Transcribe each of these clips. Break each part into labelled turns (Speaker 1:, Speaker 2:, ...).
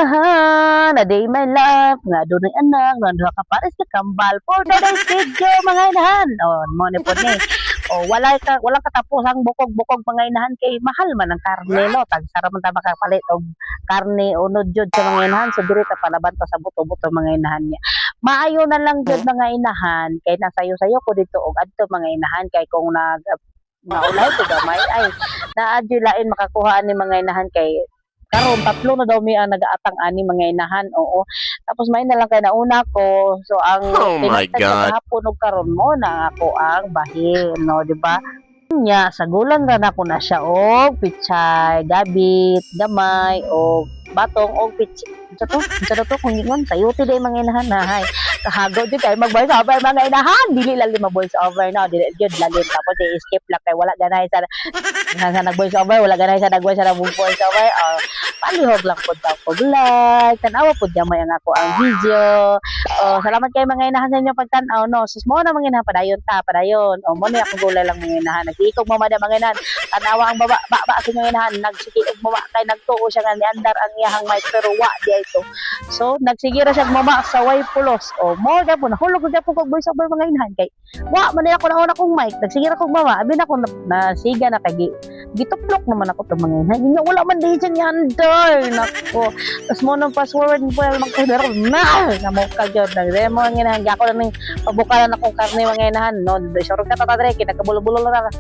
Speaker 1: inahan, a day my life, nga doon ay anak, nga doon ka pares ka kambal, for today's video, mga inahan. O, mo ni po ni. O, walang katapusang bukog-bukog mga inahan, kay mahal man ang karne, no? Tagsara man ta makapalit og karne o jud sa mga inahan, so diri ta palaban ta sa buto-buto mga inahan niya. Maayo na lang jud mga inahan, kay nasayo-sayo ko dito og adto mga inahan, kay kung naulay ko gamay ay naadyo lain makakuha ni mga inahan kay karon tatlo na daw mi ang nagaatang ani mga inahan. Oo, tapos may na lang kay nauna ko, so ang
Speaker 2: Oh my God.
Speaker 1: hapon og karon mo na ako ang bahin, no, di ba? Nya sagulan ra na ko na siya og pichay, gabit, gamay og batong og pichay. Sa to kung ingon sayuti day mga inahan na hay. Kahagaw jud kay mag voice over mga inahan, dili lang lima voice over na, dili jud lalim tapos i-skip lang kay wala ganay sa nag voice over, wala ganay sa nag voice over. Palihog lang pud daw ko like, tanawa pud gamay ang ako ang video. Salamat kay mga inahan sa inyo pagtan-aw, no. Sus mo na mga inahan padayon. Mo ni ako gulay lang mga inahan. Nagikog mamada mga inahan. Tanawa ang baba sa mga inahan, nagsige og mama kay nagtuo siya nga niandar ang iyahang mic pero wa di ito. So nagsigira siya mama sa way pulos. Mo gyapon nahulog gyapon kog voice over mga inahan kay wa man ako nauna kong mic. Nagsigira kog mama, abi na ko na siga na kay gituplok naman ako to mga inahan. Nya wala man di siya niandar. Nako. Tas mo nang fast forward mo lang magkadaro na mo kagyod nagdemo ang inahan ako lang ning pabukalan akong karne mga inahan, no. Sure ka tatadre kinakabulo-bulo lang.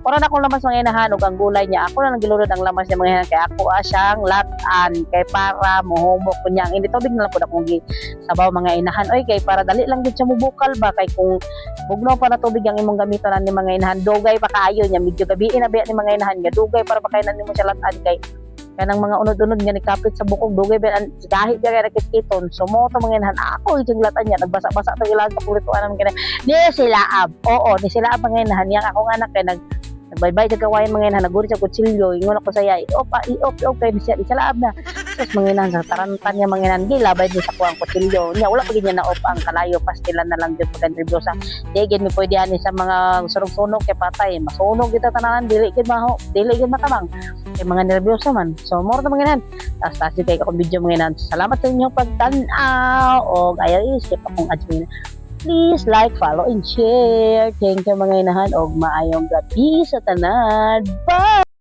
Speaker 1: Para na akong lamas mga inahan ug ang gulay niya ako lang gilunod ang lamas niya mga inahan kay ako siyang latan kay para mohumok kunya ang ini tubig na lang pud akong sabaw mga inahan. Oy kay para dali lang gid siya mubukal ba kay kung bugnaw pa na tubig ang imong gamiton ni mga inahan dugay pa kaayo niya medyo gabiin na ni mga inahan nga dugay para pakainan nimo siya latan kay kanang mga unod-unod nga nikapit sa bukog dugay ba kahit kay nakit-kiton so mo to mga inahan ako yung latan niya nagbasa-basa to ilang kapulituan naman kani ni sila ab ni sila ab mga inahan yang akong anak kay nagbaybay sa kawayan mga inahan naguri sa kutsilyo ingon ako saya iop kay siya laab na sus mga inahan sa tarantan niya mga inahan gilabay din sa kuang kutsilyo niya wala pagid niya na op ang kalayo pastilan na lang jud pag nervyosa di gid mi pwede ani sa mga sunog-sunog kay patay masunog kita tanan dili gid matamang kay mga nervyosa man so more na mga inahan tas kay akong video mga inahan salamat sa inyong pagtan-aw og ayaw isip akong admin. Please like, follow, and share. Thank you mga inahan og maayong gabi sa tanan. Bye!